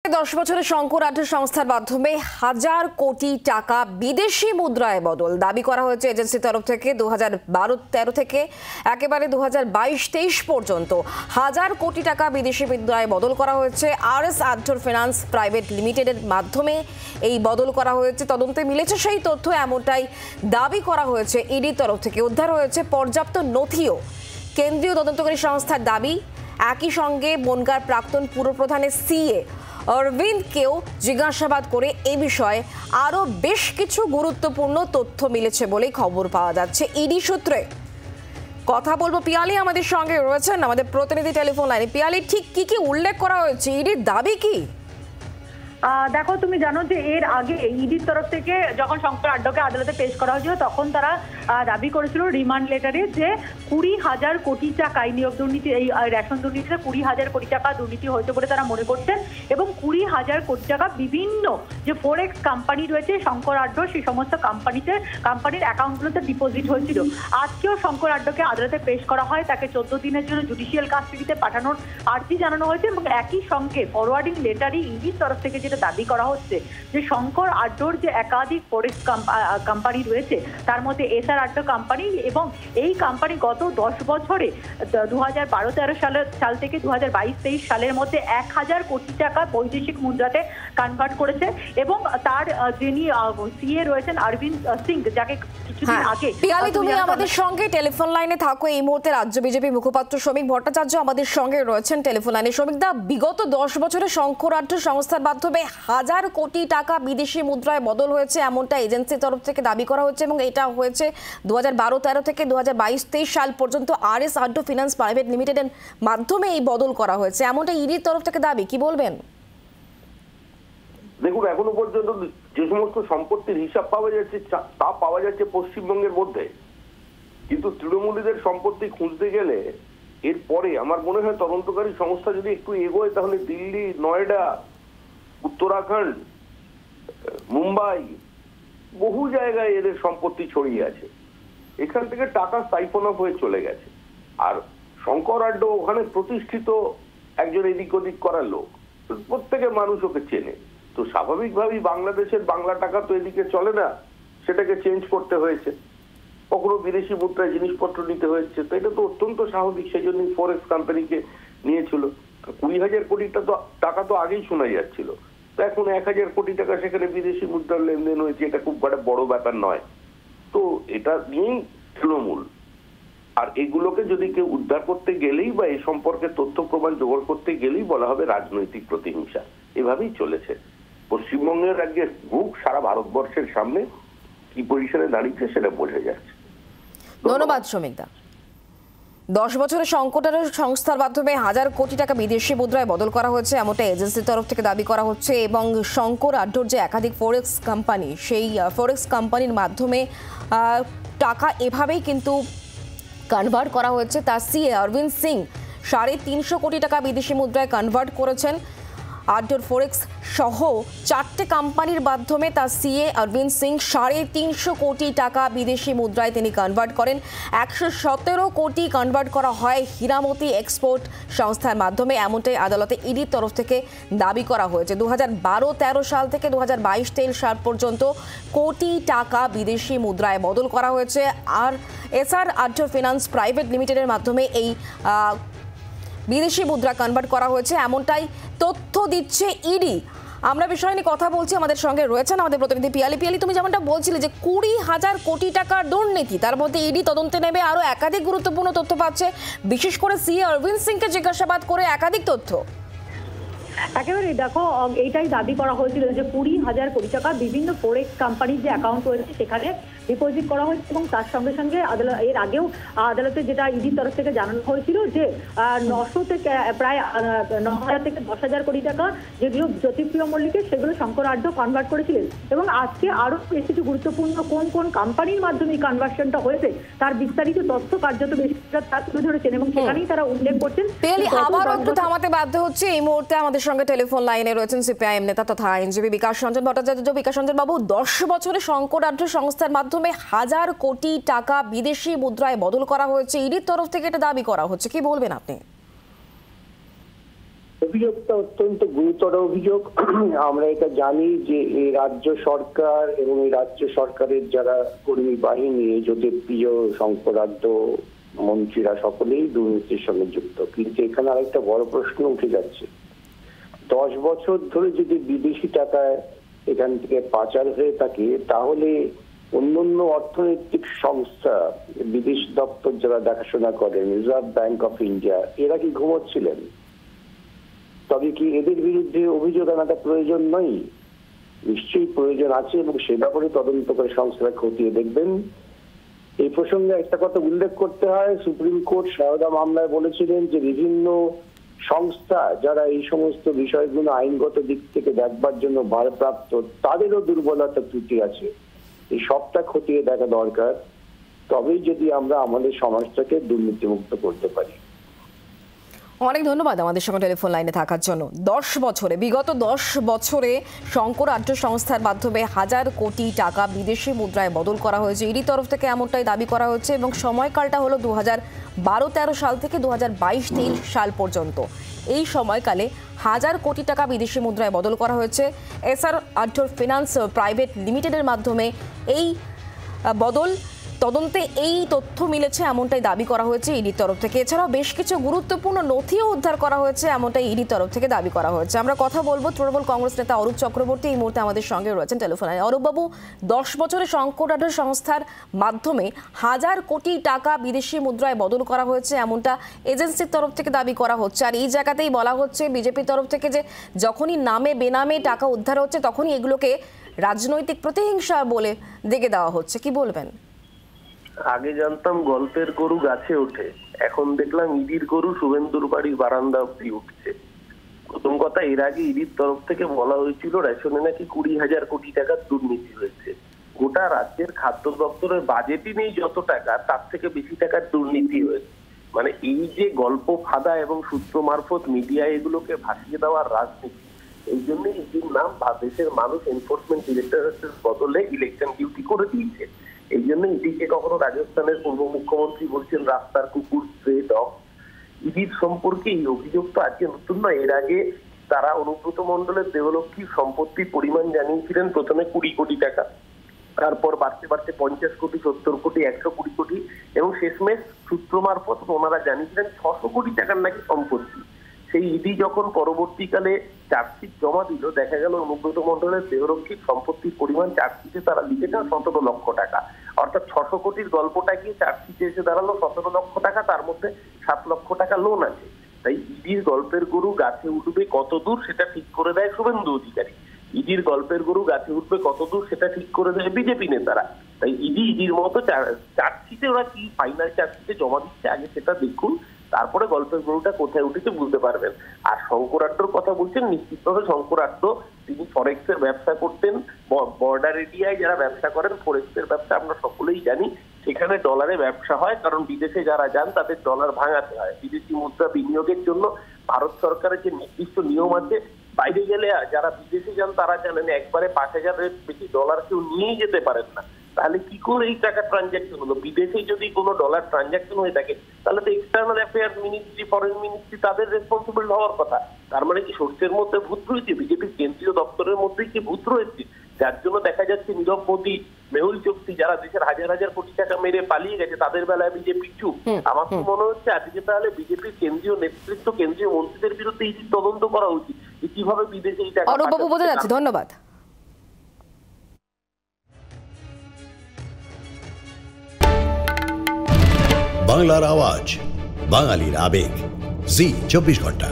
10 বছরের শঙ্কর আঢ্য সংস্থার মাধ্যমে হাজার কোটি টাকা বিদেশি মুদ্রায় বদল দাবি করা হয়েছে এজেন্সির তরফ থেকে 2012-13 থেকে একেবারে 2022-23 পর্যন্ত হাজার কোটি টাকা বিদেশি মুদ্রায় বদল করা হয়েছে। আরএস আঢ্যর ফিনান্স প্রাইভেট লিমিটেডের মাধ্যমে এই বদল করা হয়েছে। তদন্তে মিলেছে সেই তথ্য, এমনটাই দাবি করা হয়েছে ইডির তরফ থেকে। উদ্ধার হয়েছে পর্যাপ্ত নথিও। কেন্দ্রীয় তদন্তকারী সংস্থার দাবি, একই সঙ্গে বনগাঁর প্রাক্তন পুরপ্রধানের সিএ অরবিন্দকেও জিজ্ঞাসাবাদ করে এ বিষয়ে আরও বেশ কিছু গুরুত্বপূর্ণ তথ্য মিলেছে বলেই খবর পাওয়া যাচ্ছে ইডি সূত্রে। কথা বলবো, পিয়ালি আমাদের সঙ্গে রয়েছেন, আমাদের প্রতিনিধি টেলিফোন লাইনে। পিয়ালি, ঠিক কি কি উল্লেখ করা হয়েছে, ইডির দাবি কি? দেখো, তুমি জানো যে এর আগে ইডির তরফ থেকে যখন শঙ্কর আঢ্যকে আদালতে পেশ করা হয়েছিল তখন তারা দাবি করেছিল রিমান্ড লেটারে যে 20,000 কোটি টাকা নিয়োগ দুর্নীতি, এই রেশন দুর্নীতিতে 20,000 কোটি টাকা দুর্নীতি হয়েছে বলে তারা মনে করছেন, এবং 20,000 কোটি টাকা বিভিন্ন যে ফোরেক্স কোম্পানি রয়েছে শঙ্কর আঢ্য, সেই সমস্ত কোম্পানির অ্যাকাউন্টগুলোতে ডিপোজিট হয়েছিল। আজকেও শঙ্কর আঢ্যকে আদালতে পেশ করা হয়, তাকে 14 দিনের জন্য জুডিশিয়াল কাস্টডিতে পাঠানোর আর্জি জানানো হয়েছে, এবং একই সঙ্গে ফরওয়ার্ডিং লেটারই ইডির তরফ থেকে যেটা দাবি করা হচ্ছে যে শঙ্কর আঢ্যর যে একাধিক ফরেক্স কোম্পানি রয়েছে তার মধ্যে এসআর আঢ্য কোম্পানি, এবং এই কোম্পানি গত 10 বছরে 2012-13 সাল থেকে 2022-23 সালের মধ্যে 1,000 কোটি টাকা বৈদেশিক মুদ্রাতে কনভার্ট করেছে। এবং তার যিনি সিএ রয়েছেন অরবিন্দ সিং, যাকে কিছুদিন আগে পিয়ালি তুমি আমাদের সঙ্গে টেলিফোন লাইনে থাকো। এই মুহূর্তে রাজ্য বিজেপি মুখপাত্র শ্রমিক ভট্টাচার্য আমাদের সঙ্গে রয়েছেন টেলিফোন লাইনে। শ্রমিক দা, বিগত 10 বছরে শঙ্কর আঢ্য সংস্থার মাধ্যমে হাজার কোটি টাকা বিদেশি মুদ্রায় বদল হয়েছে, এমনটা এজেন্সির তরফ থেকে দাবি করা হচ্ছে, এবং এটা হয়েছে 2012-13 থেকে 2022-23 সাল পর্যন্ত আরএস আঢ্য ফিনান্স প্রাইভেট লিমিটেডের মাধ্যমে এই বদল করা হয়েছে, এমনটা ইডির তরফ থেকে দাবি। কি বলবেন? দেখুন, এখনো পর্যন্ত যে সমস্ত সম্পত্তির হিসাব পাওয়া যাচ্ছে তা পাওয়া যাচ্ছে পশ্চিমবঙ্গের মধ্যে, কিন্তু তৃণমূলীদের সম্পত্তি খুঁজতে গেলে এরপরে আমার মনে হয় তদন্তকারী সংস্থা যদি একটু এগোয় তাহলে দিল্লি, নয়ডা, উত্তরাখণ্ড, মুম্বাই, বহু জায়গায় এদের সম্পত্তি ছড়িয়ে আছে। এখান থেকে টাকা সাইফন অফ হয়ে চলে গেছে। আর শঙ্কর আঢ্য ওখানে প্রতিষ্ঠিত একজন এদিক ওদিক করার লোক, প্রত্যেকের মানুষ ওকে চেনে, তো স্বাভাবিকভাবেই বাংলাদেশের বাংলা টাকা তো এদিকে চলে না, সেটাকে চেঞ্জ করতে হয়েছে, কখনো বিদেশি মুদ্রায় জিনিসপত্র নিতে হয়েছে, তো এটা তো অত্যন্ত স্বাভাবিক। সেই জন্যই ফরেক্স কোম্পানিকে নিয়েছিল। 20,000 কোটি টাকা তো আগেই শোনা যাচ্ছিল, তো এখন 1,000 কোটি টাকা সেখানে বিদেশি মুদ্রার লেনদেন হয়েছে, এটা খুব বড় ব্যাপার নয়। তো এটা নিয়েই তৃণমূল, আর এগুলোকে যদি কেউ উদ্ধার করতে গেলেই বা এ সম্পর্কে তথ্য প্রমাণ জোগাড় করতে গেলেই বলা হবে রাজনৈতিক প্রতিহিংসা। এভাবেই চলেছে। পশ্চিমবঙ্গের রাজ্যের মুখ সারা ভারতবর্ষের সামনে কি পজিশনে দাঁড়িয়েছে সেটা বোঝা যাচ্ছে। ধন্যবাদ শ্রমিক দা। 10 বছরের শঙ্কর আঢ্য সংস্থার মাধ্যমে হাজার কোটি টাকা বিদেশি মুদ্রায় বদল করা হয়েছে, এমনটা এজেন্সির তরফ থেকে দাবি করা হচ্ছে, এবং শঙ্কর আঢ্যর যে একাধিক ফরেক্স কোম্পানি, সেই ফরেক্স কোম্পানির মাধ্যমে টাকা এভাবেই কিন্তু কনভার্ট করা হয়েছে। তার সিএ অরবিন্দ সিং 350 কোটি টাকা বিদেশি মুদ্রায় কনভার্ট করেছেন। আঢ্যর ফরেক্স সহ 4টে কোম্পানির মাধ্যমে তার সিএ অরবিন্দ সিং 350 কোটি টাকা বিদেশি মুদ্রায় তিনি কনভার্ট করেন। 117 কোটি কনভার্ট করা হয় হীরামতি এক্সপোর্ট সংস্থার মাধ্যমে, এমনটাই আদালতে ইডির তরফ থেকে দাবি করা হয়েছে। 2012-13 সাল থেকে 2022-23 সাল পর্যন্ত কোটি টাকা বিদেশি মুদ্রায় বদল করা হয়েছে। আর এসআর আঢ্য ফিনান্স প্রাইভেট লিমিটেডের মাধ্যমে এই বিদেশি মুদ্রা কনভার্ট করা হয়েছে, এমনটাই তথ্য দিচ্ছে ইডি। আমরা বিষয় নিয়ে কথা বলছি, আমাদের সঙ্গে রয়েছেন আমাদের প্রতিনিধি পিয়ালি। পিয়ালি, তুমি যেমনটা বলছিলে যে 20,000 কোটি টাকার দুর্নীতি, তার মধ্যে ইডি তদন্তে নেবে আরও একাধিক গুরুত্বপূর্ণ তথ্য পাচ্ছে, বিশেষ করে সিএ অরবিন্দ সিংকে জিজ্ঞাসাবাদ করে একাধিক তথ্য। একেবারে দেখো, এইটাই দাবি করা হয়েছিল যে 20,000 কোটি টাকা বিভিন্ন ফরেক্স কোম্পানির যে অ্যাকাউন্ট রয়েছে সেখানে ডিপোজিট করা হয়েছে, এবং তার সঙ্গে সঙ্গে এর আগেও আদালতে যেটা ইডির তরফ থেকে জানানো হয়েছিল যে 900 থেকে প্রায় 9,000 থেকে 10,000 কোটি টাকা যেগুলো জ্যোতিপ্রিয় মল্লিকের, সেগুলো শঙ্কর আঢ্য কনভার্ট করেছিলেন। এবং আজকে আরো বেশ কিছু গুরুত্বপূর্ণ কোন কোন কোম্পানির মাধ্যমে এই কনভার্সনটা হয়েছে তার বিস্তারিত তথ্য কার্যত বেশ তুলে ধরেছেন, এবং সেখানেই তারা উল্লেখ করছেন। আবারও একটু থামাতে বাধ্য হচ্ছে। এই মুহূর্তে আমাদের সঙ্গে টেলিফোন লাইনে রয়েছেন সিপিআইএম নেতা তথা আইনজীবী বিকাশ রঞ্জন ভট্টাচার্য। বিকাশ রঞ্জন বাবু, 10 বছরে শঙ্কর আঢ্য সংস্থার মাধ্যমে হাজার কোটি টাকা বিদেশি মুদ্রায় বদল করা হয়েছে, ইডির তরফ থেকে এটা দাবি করা হচ্ছে, কি বলবেন আপনি? অভিযোগটা অত্যন্ত গুরুতর অভিযোগ। আমরা এটা জানি যে এই রাজ্য সরকার এবং এই রাজ্য সরকারের যারা কর্মী বাহিনী, জ্যোতিপ্রিয়, শঙ্করাধ্য মন্ত্রীরা সকলেই দুর্নীতির সঙ্গে যুক্ত। কিন্তু এখানে আরেকটা বড় প্রশ্ন উঠে যাচ্ছে, 10 বছর ধরে যদি বিদেশি টাকায় এখান থেকে পাচার হয়ে থাকে, তাহলে অন্যান্য অর্থনৈতিক সংস্থা, বিদেশ দপ্তর যারা দেখাশোনা করেন, রিজার্ভ ব্যাংক অফ ইন্ডিয়া, এরা কি ঘুমোচ্ছিলেন? তবে কি এদের বিরুদ্ধে অভিযোগ আনাটা প্রয়োজন নয়? নিশ্চয়ই প্রয়োজন আছে, এবং সে ব্যাপারে তদন্ত করে সংস্থারা খতিয়ে দেখবেন। এই প্রসঙ্গে একটা কথা উল্লেখ করতে হয়, সুপ্রিম কোর্ট সারদা মামলায় বলেছিলেন যে বিভিন্ন সংস্থা যারা এই সমস্ত বিষয়গুলো আইনগত দিক থেকে দেখবার জন্য ভারপ্রাপ্ত, তাদেরও দুর্বলতা ত্রুটি আছে। এই সবটা খতিয়ে দেখা দরকার, তবেই যদি আমরা আমাদের সমাজটাকে দুর্নীতিমুক্ত করতে পারি। অনেক ধন্যবাদ আমাদের সঙ্গে টেলিফোন লাইনে থাকার জন্য। বিগত 10 বছরে শঙ্কর আড্ড সংস্থার মাধ্যমে 1000 কোটি টাকা বিদেশি মুদ্রায় বদল করা হয়েছে। ইডি তরফ থেকে এমনটাই দাবি করা হচ্ছে, এবং সময়কালটা হলো 2012-13 সাল থেকে 2022-23 সাল পর্যন্ত। এই সময়কালে 1000 কোটি টাকা বিদেশি মুদ্রায় বদল করা হয়েছে। এসআর আড্ডর ফিনান্স প্রাইভেট লিমিটেডের মাধ্যমে এই বদল তদন্তে এই তথ্য মিলেছে, এমনটাই দাবি করা হয়েছে ইডির তরফ থেকে। এছাড়াও বেশ কিছু গুরুত্বপূর্ণ নথিও উদ্ধার করা হয়েছে, এমনটাই ইডির তরফ থেকে দাবি করা হয়েছে। আমরা কথা বলবো তৃণমূল কংগ্রেস নেতা অরূপ চক্রবর্তী, এই মুহূর্তে আমাদের সঙ্গে রয়েছেন টেলিফোনে। অরূপবাবু, 10 বছরে শঙ্কর আড্ড সংস্থার মাধ্যমে 1000 কোটি টাকা বিদেশি মুদ্রায় বদল করা হয়েছে, এমনটা এজেন্সির তরফ থেকে দাবি করা হচ্ছে। আর এই জায়গাতেই বলা হচ্ছে বিজেপির তরফ থেকে যে যখনই নামে বেনামে টাকা উদ্ধার হচ্ছে, তখনই এগুলোকে রাজনৈতিক প্রতিহিংসা বলে দেখে দেওয়া হচ্ছে। কি বলবেন? আগে জানতাম গল্পের গরু গাছে ওঠে, এখন দেখলাম ইডির গরু শুভেন্দুর বাড়ির বারান্দা অব্দি উঠছে। প্রথম কথা, এর আগে ইডির তরফ থেকে বলা হয়েছিল রেশনে নাকি 20,000 কোটি টাকার দুর্নীতি হয়েছে। গোটা রাজ্যের খাদ্য দপ্তরের বাজেটই নেই যত টাকা, তার থেকে বেশি টাকার দুর্নীতি হয়েছে। মানে এই যে গল্প ফাঁদা এবং সূত্র মারফত মিডিয়ায় এগুলোকে ভাসিয়ে দেওয়ার রাজনীতি, এই জন্যই ইডির নাম দেশের মানুষ এনফোর্সমেন্ট ডিরেক্টরেটের বদলে ইলেকশন ডিউটি করে দিয়েছে। এই জন্য ইডিকে কখনো রাজস্থানের পূর্ব মুখ্যমন্ত্রী বলছেন রাস্তার কুকুর, স্ট্রে ডগ। ইডির সম্পর্কে এই অভিযোগ তো আজকে নতুন নয়। এর আগে তারা অনুব্রত মণ্ডলের দেহলক্ষ্মীর সম্পত্তির পরিমাণ জানিয়েছিলেন প্রথমে 20 কোটি টাকা, তারপর বাড়তে বাড়তে 50 কোটি, 70 কোটি, 120 কোটি, এবং শেষমেশ সূত্র মারফত ওনারা জানিয়েছিলেন 600 কোটি টাকার নাকি সম্পত্তি। সেই ইডি যখন পরবর্তীকালে চার্জশিট জমা দিল, দেখা গেল অনুব্রত মণ্ডলের দেহরক্ষীর সম্পত্তির পরিমাণ চার্জশিটে তারা লিখেছেন 17 লক্ষ টাকা। অর্থাৎ 600 কোটির গল্পটা গিয়ে চার্জশিটে এসে দাঁড়ালো 17 লক্ষ টাকা, তার মধ্যে 7 লক্ষ টাকা লোন আছে। তাই ইডির গল্পের গরু গাছে উঠবে কত দূর সেটা ঠিক করে দেয় শুভেন্দু অধিকারী। ইডির গল্পের গরু গাছে উঠবে কত দূর সেটা ঠিক করে দেয় বিজেপি নেতারা। তাই ইডির মতো চার্জশিটে ওরা কি ফাইনাল চার্জশিটে জমা দিচ্ছে আগে সেটা দেখুন, তারপরে গল্পের গরুটা কোথায় উঠেছে বুঝতে পারবেন। আর শঙ্কর আড্ডর কথা বলছেন, নিশ্চিতভাবে শঙ্কর আড্ড তিনি ফরেক্সের ব্যবসা করতেন। বর্ডার এরিয়ায় যারা ব্যবসা করেন ফরেক্সের ব্যবসা আমরা সকলেই জানি, সেখানে ডলারে ব্যবসা হয়, কারণ বিদেশে যারা যান তাদের ডলার ভাঙাতে হয়। বিদেশি মুদ্রা বিনিয়োগের জন্য ভারত সরকারের যে নির্দিষ্ট নিয়ম আছে, বাইরে গেলে যারা বিদেশে যান তারা জানেন একবারে 5,000-এর বেশি ডলার কেউ নিয়েই যেতে পারেন না। তাহলে কি করে এই টাকা ট্রানজাকশন হলো? বিদেশে যদি কোনো ডলার ট্রানজাকশন হয়ে থাকে তাহলে তো external affairs ministry, foreign ministry তাদের রেসপন্সিবল হওয়ার কথা। তার মানে কি সর্ষের মধ্যে ভূত রয়েছে? বিজেপির কেন্দ্রীয় দপ্তরের মধ্যেই কি ভূত রয়েছে? যার জন্য দেখা যাচ্ছে নীরব মোদী, মেহুল চোকসি যারা দেশের হাজার হাজার কোটি টাকা মেরে পালিয়ে গেছে, তাদের বেলায় বিজেপি চুপ। আমার তো মনে হচ্ছে আজকে তাহলে বিজেপির কেন্দ্রীয় নেতৃত্ব, কেন্দ্রীয় মন্ত্রীদের বিরুদ্ধে এই তদন্ত করা উচিত যে কিভাবে বিদেশে এই টাকা। অরূপবাবু বোঝা যাচ্ছে, ধন্যবাদ। বাংলার আওয়াজ, বাঙালির আবেগ, জি 24 ঘন্টা।